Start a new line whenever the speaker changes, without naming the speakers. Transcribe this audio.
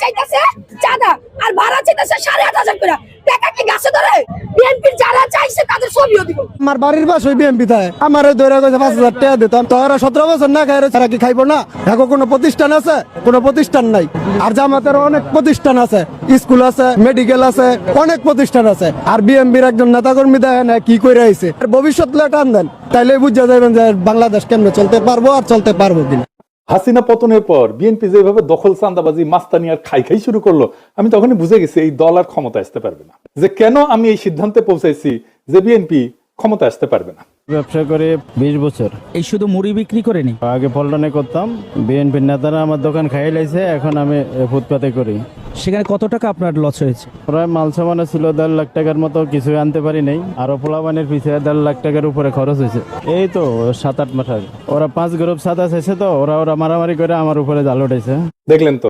চাইতেছে চাঁদা আর ভাড়া চাইতেছে 8,500 করে। টাকা কি গাছে ধরে? বিএনপির যারা চাইছে তাদের ছবিও দিব।
আমার বাড়ির পাশে বিএমপি থাকে, আমার ধরে গেছে 5,000 টাকা দিতাম। তো ওরা 17 বছর না খাই তারা কি খাইবো না? এখন কোনো প্রতিষ্ঠান আছে? কোনো প্রতিষ্ঠান নাই। আর জামাতের অনেক প্রতিষ্ঠান আছে, স্কুল আছে, মেডিকেল আছে, অনেক প্রতিষ্ঠান আছে। আর বিএমপির একজন নেতাকর্মী দেখেন কি করে আইছে। ভবিষ্যৎ টান দেন, তাইলে বুঝা যাবেন যে বাংলাদেশ কেমনে চলতে পারবো আর চলতে পারবো কিনা।
হাসিনা পতনের পর বিএনপি যেভাবে দখল চাঁদাবাজি মাস্তানি আর খাই শুরু করলো, আমি তখনই বুঝে গেছি এই দল আর ক্ষমতা আসতে পারবে না। যে কেন আমি এই সিদ্ধান্তে পৌঁছাইছি যে বিএনপি ক্ষমতা আসতে পারবে না।
ব্যবসা করে 20 বছর।
এই শুধু মুড়ি বিক্রি করেনি,
আগে পল্টনে করতাম, বিএনপির নেতারা আমার দোকান খাইয়ে লাইছে, এখন আমি ফুটপাতে করি।
সেখানে কত টাকা আপনার লস হয়েছে?
প্রায় মাল সামানে ছিল 1.5 লাখ টাকার মতো, কিছু আনতে পারি নাই। আরো পোলাবানের পিছিয়ে 1.5 লাখ টাকার উপরে খরচ হয়েছে। এই তো 7-8 মাস আগে ওরা 5 গ্রুপ সাদা চাইছে, তো ওরা মারামারি করে আমার উপরে জাল উঠেছে।
দেখলেন তো।